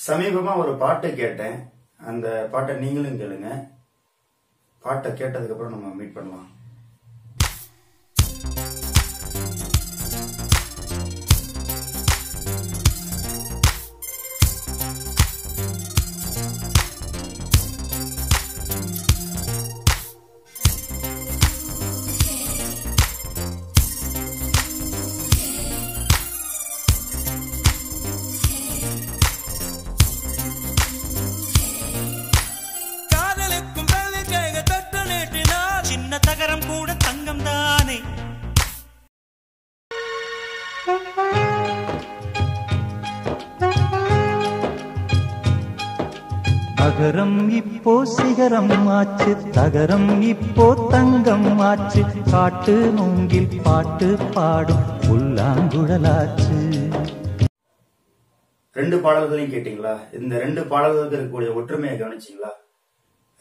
சமீபமா ஒரு பாட்டு கேட்டேன். அந்த பாட்டை நீங்களும் கேளுங்க. பாட்டை கேட்டதுக்கு அப்புறம் நம்ம மீட் பண்ணலாம். தகரம் கூட தங்கம் தானே. அகரம் இப்போ சிகரம் ஆச்சு, தகரம் இப்போ தங்கம் ஆச்சு, காட்டு மூங்கில் பாட்டு பாடும் புல்லாங்குழலாச்சு. ரெண்டு பாடல்களையும் கேட்டீங்களா? இந்த ரெண்டு பாடல்களுக்கு இருக்கக்கூடிய ஒற்றுமையை கவனிச்சீங்களா?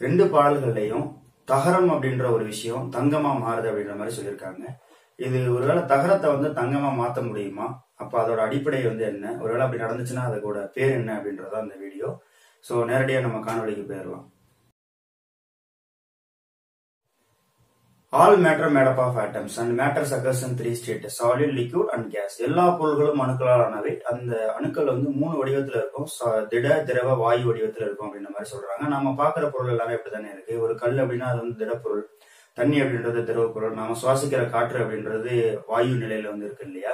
ரெண்டு பாடல்கள்லையும் தகரம் அப்படின்ற ஒரு விஷயம் தங்கமா மாறுது அப்படின்ற மாதிரி சொல்லியிருக்காங்க. இது ஒருவேளை தகரத்தை தங்கமா மாத்த முடியுமா? அப்ப அதோட அடிப்படை என்ன? ஒருவேளை அப்படி நடந்துச்சுன்னா அதோட பேர் என்ன அப்படின்றதான் இந்த வீடியோ. சோ நேரடியா நம்ம காணொலிக்கு போயிடலாம். All matter made up of atoms and matter occurs in three states: solid, liquid and gas. எல்லா பொருள்களும் அணுக்களால் ஆனவை. அந்த அணுக்கள் மூணு வடிவத்துல இருக்கும். திட, திரவ, வாயு வடிவத்துல இருக்கும் அப்படின்ற மாதிரி சொல்றாங்க. நம்ம பாக்குற பொருள் எல்லாமே இப்படித்தானே இருக்கு. ஒரு கல் அப்படின்னா அது திடப்பொருள், தண்ணி அப்படின்றது திரவ பொருள், நாம சுவாசிக்கிற காற்று அப்படின்றது வாயு நிலையில இருக்கு இல்லையா?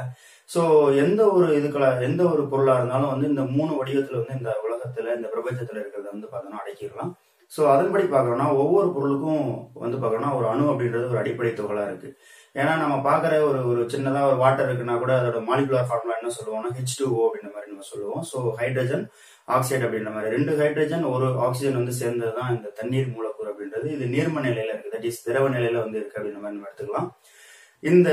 சோ எந்த ஒரு பொருளா இருந்தாலும் இந்த மூணு வடிவத்துல இந்த உலகத்துல இந்த பிரபஞ்சத்துல இருக்கிறத பார்த்தோம்னா அடக்கிடலாம். சோ அதன்படி பாக்குறோம்னா ஒவ்வொரு பொருளுக்கும் பாக்குறோம்னா ஒரு அணு அப்படின்றது ஒரு அடிப்படை துகளா இருக்கு. ஏன்னா நம்ம பாக்குற ஒரு சின்னதா ஒரு வாட்டர் இருக்குன்னா கூட அதோட மாலிகுலர் ஃபார்முலா என்ன சொல்லுவோம்னா H2O அப்படின்ற மாதிரி நம்ம சொல்லுவோம். சோ ஹைட்ரஜன் ஆக்சைடு அப்படின்ற மாதிரி ரெண்டு ஹைட்ரஜன் ஒரு ஆக்சிஜன் சேர்ந்ததுதான் இந்த தண்ணீர் மூலக்கூறு அப்படின்றது. இது நீர்ம நிலையில இருக்கு, தட் இஸ் திரவ நிலையில இருக்கு அப்படின்ற மாதிரி நம்ம எடுத்துக்கலாம். இந்த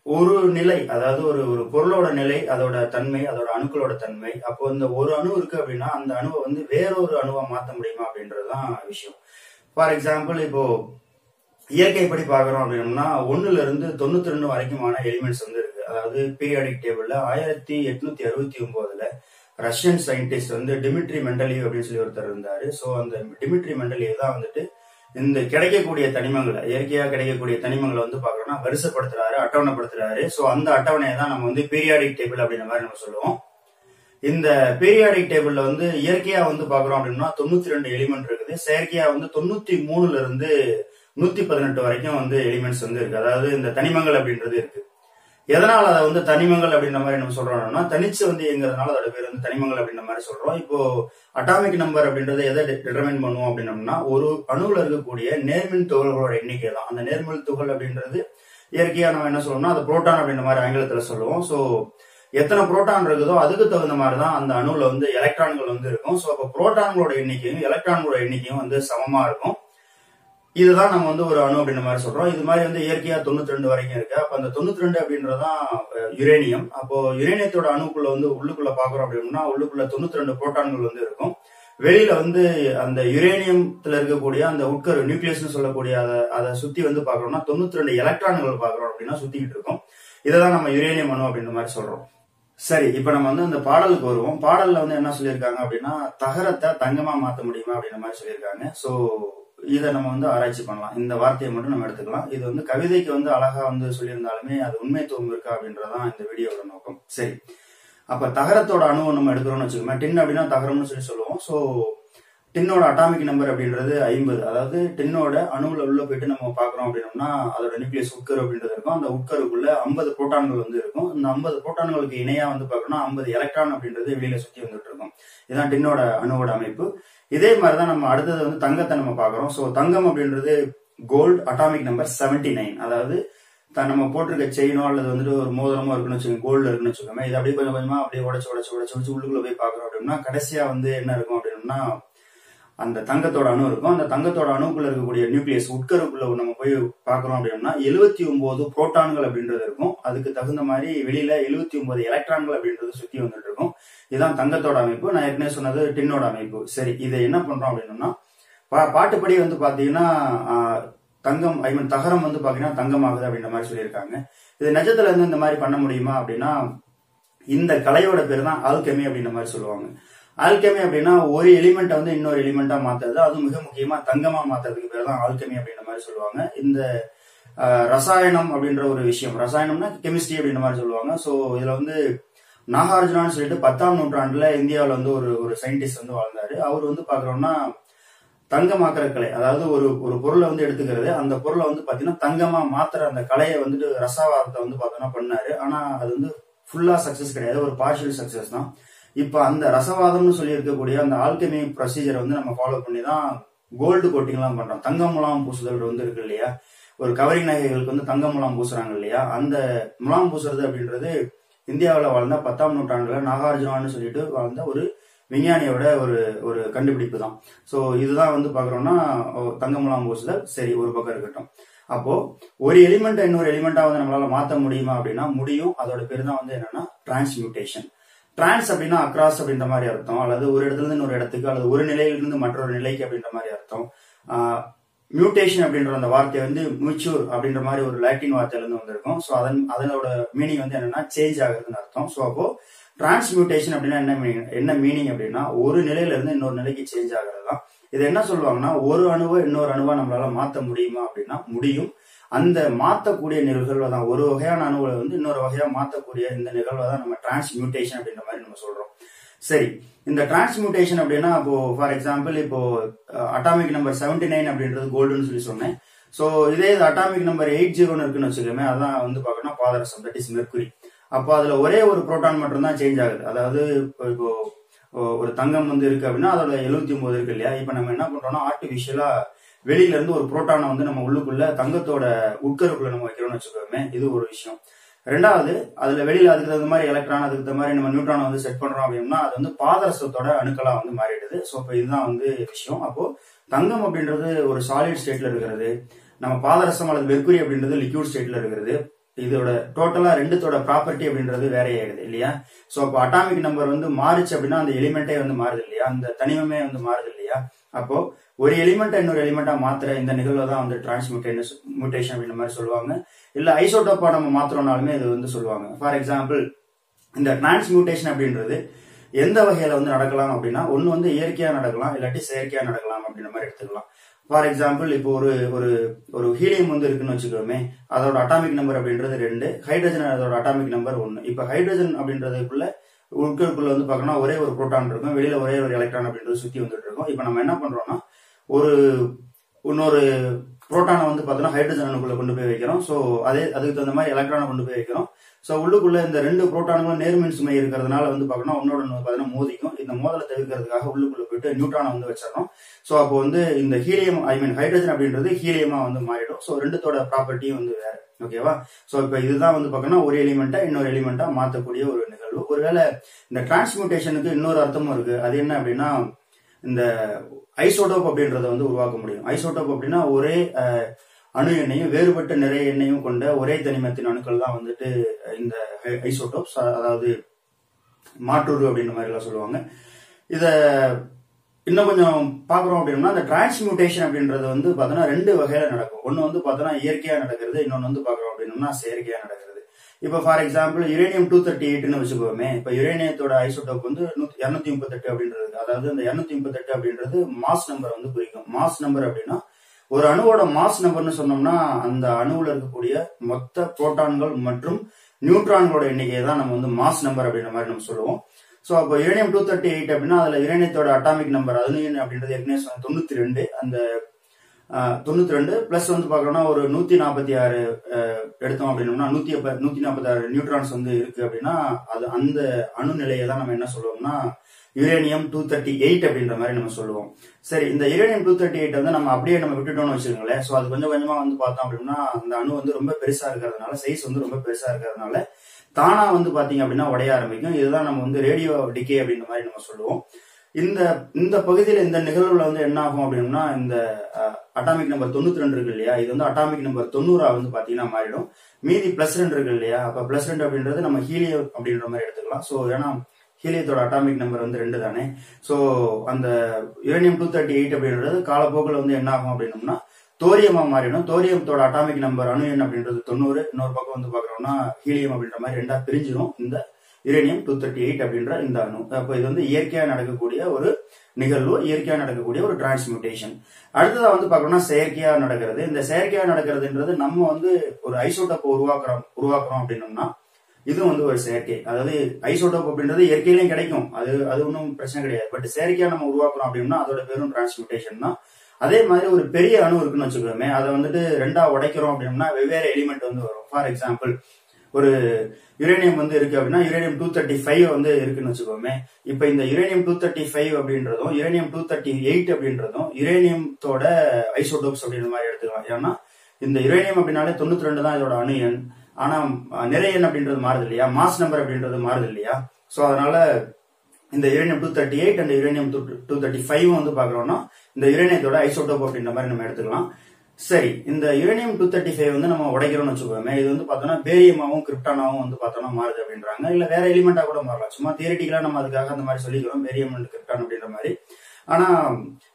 ஒரு நிலை, அதாவது ஒரு பொருளோட நிலை, அதோட தன்மை, அதோட அணுக்களோட தன்மை. அப்போ இந்த ஒரு அணு இருக்கு அப்படின்னா அந்த அணுவை வேறொரு அணுவா மாத்த முடியுமா அப்படின்றதுதான் விஷயம். ஃபார் எக்ஸாம்பிள், இப்போ இயற்கைப்படி பாக்குறோம் அப்படின்னா 1ல இருந்து 92 வரைக்குமான எலிமெண்ட்ஸ் இருக்கு. அதாவது பீரியாடிக் டேபிள்ல 1869 ரஷ்யன் சயின்டிஸ்ட் டிமிட்ரி மெண்டலிவ் அப்படின்னு சொல்லி ஒருத்தர் இருந்தாரு. சோ அந்த டிமிட்ரி மெண்டலிவ் தான் இந்த கிடைக்கக்கூடிய தனிமங்களை, இயற்கையா கிடைக்கக்கூடிய தனிமங்களை பாக்குறோம்னா வரிசைப்படுத்துறாரு, அட்டவணைப்படுத்துறாரு. சோ அந்த அட்டவணையை தான் நம்ம பீரியாடிக் டேபிள் அப்படின்ற மாதிரி நம்ம சொல்லுவோம். இந்த பீரியாடிக் டேபிள்ல இயற்கையா பாக்குறோம் அப்படின்னா 92 எலிமெண்ட் இருக்குது. செயற்கையா 93ல இருந்து 118 வரைக்கும் எலிமெண்ட்ஸ் இருக்கு. அதாவது இந்த தனிமங்கள் அப்படின்றது இருக்கு. எதனால அதை தனிமங்கள் அப்படின்ற மாதிரி நம்ம சொல்றோம்னா தனிச்சு எங்கிறதுனால அதோட பேர் தனிமங்கள் அப்படின்ற மாதிரி சொல்றோம். இப்போ அட்டாமிக் நம்பர் அப்படின்றத எதை டிட்டர்மைன் பண்ணுவோம் அப்படின்னம்னா ஒரு அணுவுல இருக்கக்கூடிய நேர்மின் துகள்களோட எண்ணிக்கை தான். அந்த நேர்மின் துகள் அப்படின்றது இயற்கையா நம்ம என்ன சொல்லுவோம்னா அது புரோட்டான் அப்படின்ற மாதிரி ஆங்கிலத்துல சொல்லுவோம். சோ எத்தனை புரோட்டான் இருக்குதோ அதுக்கு தகுந்த மாதிரிதான் அந்த அணுல எலக்ட்ரான்கள் இருக்கும். சோ அப்ப புரோட்டான்களோட எண்ணிக்கையும் எலக்ட்ரான்களோட எண்ணிக்கையும் சமமா இருக்கும். இதுதான் நம்ம ஒரு அணு அப்படின்ற மாதிரி சொல்றோம். இது மாதிரி இயற்கையா 92 வரைக்கும் இருக்கு. அப்ப அந்த 92 அப்படின்றதான் யுரேனியம். அப்போ யுரேனியத்தோட அணுக்குள்ள உள்ளுக்குள்ள பாக்குறோம் அப்படின்னா உள்ளுக்குள்ள 92 புரோட்டான்கள் இருக்கும். வெளியில அந்த யுரேனியத்துல இருக்கக்கூடிய அந்த உட்கரு நியூக்ளியஸ் சொல்லக்கூடிய அதை சுத்தி பாக்குறோம்னா 92 எலக்ட்ரான்கள் பாக்குறோம் அப்படின்னா சுத்திக்கிட்டு இருக்கும். இதான் நம்ம யுரேனியம் அணு அப்படின்ற மாதிரி சொல்றோம். சரி, இப்ப நம்ம அந்த பாடலுக்கு வருவோம். பாடல்ல என்ன சொல்லியிருக்காங்க அப்படின்னா தகரத்தை தங்கமா மாத்த முடியுமா அப்படின்ற மாதிரி சொல்லியிருக்காங்க. சோ இதை நம்ம ஆராய்ச்சி பண்ணலாம். இந்த வார்த்தையை மட்டும் நம்ம எடுத்துக்கலாம். இது கவிதைக்கு அழகா சொல்லியிருந்தாலுமே அது உண்மைத்துவம் இருக்கா அப்படின்றதான் இந்த வீடியோட நோக்கம். சரி, அப்ப தகரத்தோட அணுவை நம்ம எடுக்கிறோம்னு வச்சுக்கோங்க. டின் அப்படின்னா தகரம்னு சொல்லுவோம். சோ டின்னோட அட்டாமிக் நம்பர் அப்படின்றது 50. அதாவது டின்னோட அணுவுல உள்ள போயிட்டு நம்ம பாக்குறோம் அப்படின்னோம்னா அதோட நியூக்ளியஸ் உட்கரு அப்படின்றது இருக்கும். அந்த உட்கருக்குள்ள 50 புரோட்டான்கள் இருக்கும். இந்த 50 புரோட்டான்களுக்கு இணையா பாக்கணும்னா 50 எலக்ட்ரான் அப்படின்றது வெளியில சுத்தி இருக்கும். இதுதான் டின்னோட அணுவோட அமைப்பு. இதே மாதிரிதான் நம்ம அடுத்தது தங்கத்தை நம்ம பாக்குறோம். சோ தங்கம் அப்படின்றது கோல்டு, அட்டாமிக் நம்பர் 79. அதாவது நம்ம போட்டிருக்க செயினோ அல்லது ஒரு மோதிரமோ இருக்குன்னு வச்சுக்கோங்க, கோல்டு இருக்குன்னு வச்சுக்கோங்க. இது அப்படியே கொஞ்சம் கொஞ்சமா அப்படியே உடைச்சு உள்ளுக்குள்ள போய் பாக்குறோம் அப்படின்னா கடைசியா என்ன இருக்கும் அப்படின்னா அந்த தங்கத்தோட அணு இருக்கும். அந்த தங்கத்தோட அணுக்குள்ள இருக்கக்கூடிய நியூக்ளியஸ் உட்கருக்குள்ள நம்ம போய் பாக்குறோம் அப்படின்னா 79 புரோட்டான்கள் அப்படின்றது இருக்கும். அதுக்கு தகுந்த மாதிரி வெளியில 79 எலக்ட்ரான்கள் அப்படின்றது சுத்தி இருக்கும். இதுதான் தங்கத்தோட அமைப்பு. நான் ஏற்கனவே சொன்னது டின்னோட அமைப்பு. சரி, இதை என்ன பண்றோம் அப்படின்னா பாட்டுப்படி பாத்தீங்கன்னா தங்கம் தகரம் பாத்தீங்கன்னா தங்கம் ஆகுது அப்படின்ற மாதிரி சொல்லியிருக்காங்க. இது நிஜத்துல இந்த மாதிரி பண்ண முடியுமா அப்படின்னா இந்த கலையோட பேர் தான் ஆல்கெமி அப்படின்ற மாதிரி சொல்லுவாங்க. ஆல்கெமி அப்படின்னா ஒரு எலிமெண்ட்டை வந்து இன்னொரு எலிமெண்டா மாத்துறது, அது மிக முக்கியமா தங்கமா மாத்துறதுக்கு பேர் தான் ஆல்கெமி அப்படின்ற மாதிரி சொல்லுவாங்க. இந்த ரசாயனம் அப்படின்ற ஒரு விஷயம், ரசாயனம்னா கெமிஸ்ட்ரி அப்படின்ற மாதிரி சொல்லுவாங்க. ஸோ இதுல வந்து நாகார்ஜுனான்னு சொல்லிட்டு 10ஆம் நூற்றாண்டுல இந்தியாவில் வந்து ஒரு சயின்டிஸ்ட் வந்து வாழ்ந்தாரு. அவர் வந்து பாக்குறோம்னா தங்கமாக்குற கலை, அதாவது ஒரு பொருளை வந்து எடுத்துக்கிறது, அந்த பொருளை வந்து பாத்தீங்கன்னா தங்கமா மாத்துற அந்த கலையை வந்துட்டு ரசாவாதத்தை வந்து பாத்தோம்னா பண்ணாரு. ஆனா அது வந்து ஃபுல்லா சக்சஸ் கிடையாது, ஒரு பார்ஷியல் சக்சஸ் தான். இப்ப அந்த ரசவாதம்னு சொல்லி இருக்கக்கூடிய அந்த ஆல்கெமி ப்ரொசீஜரை வந்து நம்ம ஃபாலோ பண்ணி தான் கோல்டு கோட்டிங் எல்லாம் பண்றோம். தங்க முலாம் பூசுதல் வந்து இருக்கு இல்லையா, ஒரு கவரிங் நகைகளுக்கு வந்து தங்க முலாம் பூசுறாங்க இல்லையா, அந்த முலாம் பூசுறது அப்படின்றது இந்தியாவில் வாழ்ந்த 10ஆம் நூற்றாண்டுல நாகார்ஜுனான்னு சொல்லிட்டு வாழ்ந்த ஒரு விஞ்ஞானியோட ஒரு கண்டுபிடிப்பு தான். ஸோ இதுதான் வந்து பாக்குறோம்னா தங்க முலாம் பூசுதல். சரி, ஒரு பக்கம் இருக்கட்டும். அப்போ ஒரு எலிமெண்ட் இன்னொரு எலிமெண்டா வந்து நம்மளால மாற்ற முடியுமா அப்படின்னா முடியும். அதோட பேர் தான் வந்து என்னன்னா டிரான்ஸ்மியூட்டேஷன். டிரான்ஸ் அப்படின்னா அக்ராஸ் அப்படின்ற மாதிரி அர்த்தம், அல்லது ஒரு இடத்துல இருந்து இன்னொரு இடத்துக்கு, அல்லது ஒரு நிலையிலிருந்து மற்றொரு நிலைக்கு அப்படின்ற மாதிரி அர்த்தம். மியூட்டேஷன் அப்படின்ற அந்த வார்த்தை வந்து மியூச்சூர் அப்படின்ற மாதிரி ஒரு லாட்டின் வார்த்தையில இருந்து வந்திருக்கும். ஸோ அதனோட மீனிங் வந்து என்னன்னா சேஞ்ச் ஆகுதுன்னு அர்த்தம். ஸோ அப்போ டிரான்ஸ்மியூட்டேஷன் அப்படின்னா என்ன மீனிங் அப்படின்னா ஒரு நிலையில இருந்து இன்னொரு நிலைக்கு சேஞ்ச் ஆகிறது தான். இது என்ன சொல்லுவாங்கன்னா ஒரு அணுவை இன்னொரு அணுவா நம்மளால மாற்ற முடியுமா அப்படின்னா முடியும். அந்த மாற்றக்கூடிய நிகழ்வை தான், ஒரு வகையான அணுவை வந்து இன்னொரு வகையா மாற்றக்கூடிய இந்த நிகழ்வை தான் நம்ம டிரான்ஸ்மியூட்டேஷன் அப்படின்ற மாதிரி நம்ம சொல்றோம். சரி, இந்த டிரான்ஸ்மியூட்டேஷன் அப்படின்னா இப்போ ஃபார் எக்ஸாம்பிள் இப்போ அட்டாமிக் நம்பர் 79 அப்படின்றது கோல்டுன்னு சொல்லி சொன்னேன். ஸோ இதே அட்டாமிக் நம்பர் 80 இருக்குன்னு வச்சுக்கோமே, அதான் வந்து பார்க்கணும் பாதரசம், தட் இஸ் மெர்க்குரி. அப்போ அதுல ஒரே ஒரு புரோட்டான் மட்டும் தான் சேஞ்ச் ஆகுது. அதாவது இப்போ ஒரு தங்கம் வந்து இருக்கு அப்படின்னா அதோட 79 இருக்கு இல்லையா. இப்ப நம்ம என்ன பண்றோம்னா ஆர்டிபிஷியலா வெளியில இருந்து ஒரு புரோட்டானை வந்து நம்ம உள்ளுக்குள்ள தங்கத்தோட உட்கருக்குள்ள நம்ம வைக்கிறோம்னு வச்சுக்கோமே, இது ஒரு விஷயம். ரெண்டாவது, அதுல வெளியில அதுக்கு தகுந்த மாதிரி எலக்ட்ரான், அதுக்கு தகுந்த மாதிரி நம்ம நியூட்ரான் வந்து செட் பண்றோம் அப்படின்னா அது வந்து பாதரசத்தோட அணுக்களா வந்து மாறிடுது. ஸோ இப்போ இதுதான் வந்து விஷயம். அப்போ தங்கம் அப்படின்றது ஒரு சாலிட் ஸ்டேட்ல இருக்கிறது, நம்ம பாதரசம் அல்லது மெர்க்குரி அப்படின்றது லிக்யூட் ஸ்டேட்ல இருக்கிறது. இதோட டோட்டலா ரெண்டுத்தோட ப்ராப்பர்ட்டி அப்படின்றது வேற ஆயிடுது இல்லையா. ஸோ அப்போ அட்டாமிக் நம்பர் வந்து மாறிச்சு அப்படின்னா அந்த எலிமெண்டே வந்து மாறுது இல்லையா, அந்த தனிமமே வந்து மாறுது இல்லையா. அப்போ ஒரு எலிமெண்ட் இன்னொரு எலிமெண்டா மாத்திர இந்த நிகழ்வை தான் வந்து டிரான்ஸ்மியூட்டேஷன் அப்படின்ற மாதிரி சொல்லுவாங்க. இல்ல ஐசோடோப்பா நம்ம மாத்திரம்னாலுமே இது வந்து சொல்லுவாங்க. ஃபார் எக்ஸாம்பிள் இந்த டிரான்ஸ்மியூட்டேஷன் அப்படின்றது எந்த வகையில வந்து நடக்கலாம் அப்படின்னா ஒன்னு வந்து இயற்கையா நடக்கலாம், இல்லாட்டி செயற்கையா நடக்கலாம் அப்படின்ற மாதிரி எடுத்துக்கலாம். ஃபார் எக்ஸாம்பிள் இப்போ ஒரு ஹீலியம் வந்து இருக்குன்னு வச்சுக்கோமே, அதோட அட்டாமிக் நம்பர் அப்படின்றது 2, ஹைட்ரஜன் அதோட அட்டாமிக் நம்பர் 1. இப்ப ஹைட்ரஜன் அப்படின்றதுக்குள்ள உட்கருக்குள்ள வந்து பாக்கணும்னா ஒரே ஒரு புரோட்டான் இருக்கும், வெளியில ஒரே ஒரு எலக்ட்ரான் அப்படின்றது சுத்தி வந்துட்டு இருக்கும். இப்ப நம்ம என்ன பண்றோம்னா இன்னொரு புரோட்டானை வந்து பார்த்தோம்னா ஹைட்ரஜன் அணுக்குள்ள கொண்டு போய் வைக்கிறோம். ஸோ அதுக்கு தகுந்த மாதிரி எலக்ட்ரானை கொண்டு போய் வைக்கிறோம். ஸோ உள்ளுக்குள்ள இந்த 2 புரோட்டானுங்களும் நேர்மின் சுமை இருக்கிறதுனால வந்து பார்க்கணும் ஒன்னோட பார்த்தீங்கன்னா மோதிக்கும். இந்த மோதலை தவிர்க்கிறதுக்காக உள்ளுக்குள்ள போயிட்டு நியூட்ரானை வந்து வச்சிடறோம். ஸோ அப்போ வந்து இந்த ஹீலியம் ஹைட்ரஜன் அப்படின்றது ஹீலியமா வந்து மாறிடும். ஸோ ரெண்டுத்தோட ப்ராப்பர்ட்டியும் வந்து வேற. ஓகேவா. ஸோ இப்போ இதுதான் வந்து பார்க்கணும் ஒரு எலிமெண்டா இன்னொரு எலிமெண்டா மாற்றக்கூடிய ஒரு நிகழ்வு. ஒருவேளை இந்த டிரான்ஸ்மியூட்டேஷனுக்கு இன்னொரு அர்த்தமும் இருக்கு. அது என்ன அப்படின்னா இந்த ஐசோடோப் அப்படின்றத வந்து உருவாக்க முடியும். ஐசோடோப் அப்படின்னா ஒரே அணு எண்ணையும் வேறுபட்ட நிறைய எண்ணையும் கொண்ட ஒரே தனிமத்தின் அணுக்கள் தான் வந்துட்டு இந்த ஐசோடோப்ஸ், அதாவது மாற்றுரு அப்படின்ற மாதிரி எல்லாம் சொல்லுவாங்க. இத இன்னும் கொஞ்சம் பாக்குறோம் அப்படின்னா இந்த டிரான்ஸ்மியூட்டேஷன் அப்படின்றது வந்து பாத்தோம்னா 2 வகையில நடக்கும். ஒன்னு வந்து பாத்தோம்னா இயற்கையா நடக்கிறது, இன்னொன்னு வந்து பாக்குறோம் அப்படின்னா செயற்கையா நடக்கிறது. இப்ப ஃபார் எக்ஸாம்பிள் யுரேனியம் 238 வச்சுக்கோமே. இப்ப யுரேனியத்தோட ஐசோடோப் வந்து 238 அப்படின்றது, அதாவது அந்த 238 அப்படின்றது மாஸ் நம்பர் வந்து குறிக்கும். மாஸ் நம்பர் அப்படின்னா ஒரு அணுவோட மாஸ் நம்பர்னு சொன்னோம்னா அந்த அணுவுல இருக்கக்கூடிய மொத்த புரோட்டான்கள் மற்றும் நியூட்ரான்களோட எண்ணிக்கையை தான் நம்ம வந்து மாஸ் நம்பர் அப்படின்ற மாதிரி நம்ம சொல்லுவோம். சோ அப்போ யுரேனியம் 238 அப்படின்னா அதுல யுரேனியத்தோட அட்டாமிக் நம்பர் அது அப்படின்றது ஏற்கனவே 92. அந்த 92 பிளஸ் வந்து பாக்கணும்னா ஒரு 146 எடுத்தோம் அப்படின்னோம்னா 146 நியூட்ரான்ஸ் வந்து இருக்கு அப்படின்னா அது அந்த அணு நிலையை தான் நம்ம என்ன சொல்லுவோம்னா யுரேனியம் 238 அப்படின்ற மாதிரி நம்ம சொல்லுவோம். சரி, இந்த யுரேனியம் 238 வந்து நம்ம அப்படியே நம்ம விட்டுட்டோம்னு வச்சுக்கோங்களேன். சோ அது கொஞ்சம் கொஞ்சமா வந்து பார்த்தோம் அப்படின்னா அந்த அணு வந்து ரொம்ப பெருசா இருக்கிறதுனால, சைஸ் வந்து ரொம்ப பெருசா இருக்கிறதுனால தானா வந்து பாத்தீங்க அப்படின்னா உடைய ஆரம்பிக்கும். இதுதான் நம்ம வந்து ரேடியோ டிகே அப்படின்ற மாதிரி நம்ம சொல்லுவோம். இந்த பகுதியில இந்த நிகழ்வுல வந்து என்ன ஆகும் அப்படின்னா இந்த அட்டாமிக் நம்பர் 92 இருக்கு இல்லையா, இது வந்து அட்டாமிக் நம்பர் 90 வந்து பாத்தீங்கன்னா மாறிடும். மீதி +2 இருக்கு இல்லையா, அப்ப +2 அப்படின்றது நம்ம ஹீலியம் அப்படின்ற மாதிரி எடுத்துக்கலாம். சோ ஏன்னா ஹீலியத்தோட அட்டாமிக் நம்பர் வந்து 2 தானே. சோ அந்த யுரேனியம் 238 அப்படின்றது காலப்போக்கில் வந்து என்ன ஆகும் அப்படின்னோம்னா தோரியமா மாறிடும். தோரியத்தோட அட்டாமிக் நம்பர் அணு எண் அப்படின்றது 90. இன்னொரு பக்கம் வந்து பாக்குறோம்னா ஹீலியம் அப்படின்ற மாதிரி 2ஆ பிரிஞ்சிடும் இந்த யுரேனியம் 238 அப்படின்ற இந்த அணு. அப்போ இது வந்து இயற்கையா நடக்கக்கூடிய ஒரு நிகழ்வு, இயற்கையா நடக்கக்கூடிய ஒரு டிரான்ஸ்மியூட்டேஷன். அடுத்ததா வந்து பார்க்கணும்னா செயற்கையா நடக்கிறது. இந்த செயற்கையா நடக்கிறதுன்றது நம்ம வந்து ஒரு ஐசோடோப் உருவாக்குறோம் அப்படின்னோம்னா இது வந்து ஒரு செயற்கை. அதாவது ஐசோடோப் அப்படின்றது இயற்கையிலையும் கிடைக்கும், அது ஒன்றும் பிரச்சனை கிடையாது. பட் செயற்கையா நம்ம உருவாக்குறோம் அப்படின்னா அதோட பேரும் டிரான்ஸ்மியூட்டேஷன் தான். அதே மாதிரி ஒரு பெரிய அணு இருக்குன்னு வச்சுக்கோமே, அதை வந்துட்டு ரெண்டா உடைக்கிறோம் அப்படின்னா வெவ்வேறு எலிமெண்ட் வந்து வரும். ஃபார் எக்ஸாம்பிள் ஒரு யுரேனியம் வந்து இருக்கு அப்படின்னா யுரேனியம் 235 வந்து இருக்குன்னு வச்சுக்கோமே. இப்ப இந்த யுரேனியம் 235 அப்படின்றதும் யுரேனியம் 238 அப்படின்றதும் யுரேனியத்தோட ஐசோடோப்ஸ் அப்படின்ற மாதிரி எடுத்துக்கலாம். ஏன்னா இந்த யுரேனியம் அப்படின்னாலே 92 தான் இதோட அணு எண். ஆனா நிறை எண் அப்படின்றது மாறுது இல்லையா, மாஸ் நம்பர் அப்படின்றது மாறுது இல்லையா. சோ அதனால இந்த யுரேனியம் 238 அண்ட் யுரேனியம் 235 வந்து பாக்குறோம்னா இந்த யுரேனியத்தோட ஐசோடோப் அப்படின்ற மாதிரி நம்ம எடுத்துக்கலாம். சரி, இந்த யுரேனியம் 235 வந்து நம்ம உடைக்கிறோம்னு வச்சுக்கோமே, இது வந்து பார்த்தோம்னா பேரியமாவும் கிரிப்டானாவும் வந்து பார்த்தோம்னா மாறுது அப்படின்றாங்க. இல்ல வேற எலிமெண்டா கூட மாறலாம். சும்மா தியரிட்டிக்கலா நம்ம அதுக்காக அந்த மாதிரி சொல்லிக்கிறோம், பேரியம் அண்ட் கிரிப்டான் அப்படின்ற மாதிரி. ஆனா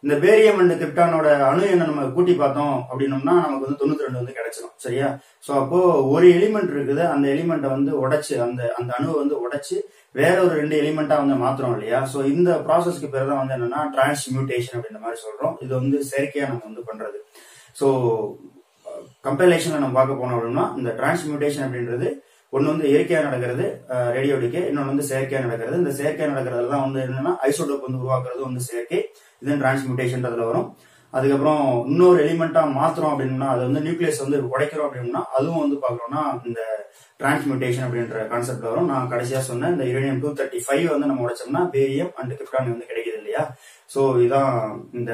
இந்த பேரியம் அண்ட் கிரிப்டானோட அணு எண்ணை நம்ம கூட்டி பார்த்தோம் அப்படின்னோம்னா நமக்கு வந்து 92 வந்து கிடைச்சிடும். சரியா? சோ அப்போ ஒரு எலிமெண்ட் இருக்குது, அந்த எலிமெண்ட்டை வந்து உடைச்சு அந்த அணுவை வந்து உடைச்சு வேற ஒரு 2 எலிமெண்டா வந்து மாத்துறோம் இல்லையா. சோ இந்த ப்ராசஸ்க்கு பேர் தான் வந்து என்னன்னா டிரான்ஸ்மியூட்டேஷன் அப்படின்ற மாதிரி சொல்றோம். இது வந்து செயற்கையா நம்ம வந்து பண்றது. சோ கம்பைலேஷன்ல நம்ம பார்க்க போனோம் அப்படின்னா இந்த டிரான்ஸ்மியூட்டேஷன் அப்படின்றது ஒன்னு வந்து இயற்கையா நடக்கிறது ரேடியோ டிகே, இன்னொன்று வந்து செயற்கையா நடக்கிறது. இந்த செயற்கையா நடக்கிறதுல தான் வந்து என்னன்னா ஐசோடோப் வந்து உருவாக்குறது வந்து செயற்கை, இது டிரான்ஸ்மியூட்டேஷன்றதுல வரும். அதுக்கப்புறம் இன்னொரு எலிமெண்டா மாத்திரம் அப்படின்னா அது வந்து நியூக்ளியஸ் வந்து உடைக்கிறோம் அப்படின்னா அதுவும் வந்து பாக்குறோம்னா இந்த டிரான்ஸ்மியூட்டேஷன் அப்படின்ற கான்செப்ட் வரும். நான் கடைசியா சொன்னேன் இந்த யுரேனியம் 235 வந்து நம்ம உடைச்சோம்னா பேரியம் அண்ட் கிரிப்டான் வந்து கிடைக்குது இல்லையா. சோ இதான் இந்த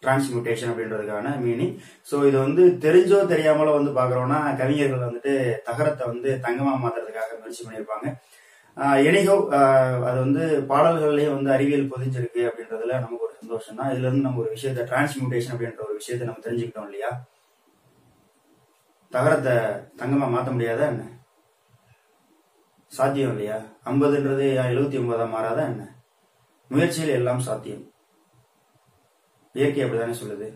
டிரான்ஸ்மியூட்டேஷன் அப்படின்றதுக்கான மீனிங். சோ இது வந்து தெரிஞ்சோ தெரியாமலோ வந்து பாக்குறோம்னா கவிஞர்கள் வந்துட்டு தகரத்தை வந்து தங்கமா மாத்துறதுக்காக முயற்சி பண்ணியிருப்பாங்க. எனிகோ அது வந்து பாடல்கள்லயே வந்து அறிவியல் பொதிஞ்சிருக்கு அப்படின்றதுல நமக்கு ஒரு சந்தோஷம் தான். இதுல இருந்து நம்ம ஒரு விஷயத்த டிரான்ஸ்மியூட்டேஷன் அப்படின்ற ஒரு விஷயத்த நம்ம தெரிஞ்சுக்கிட்டோம் இல்லையா. தகரத்தை தங்கமா மாத்த முடியாதா என்ன? சாத்தியம் இல்லையா? 50ன்றது 79 மாறாதா என்ன? முயற்சியில் எல்லாம் சாத்தியம். இயற்கை அப்படித்தானே சொல்லுது.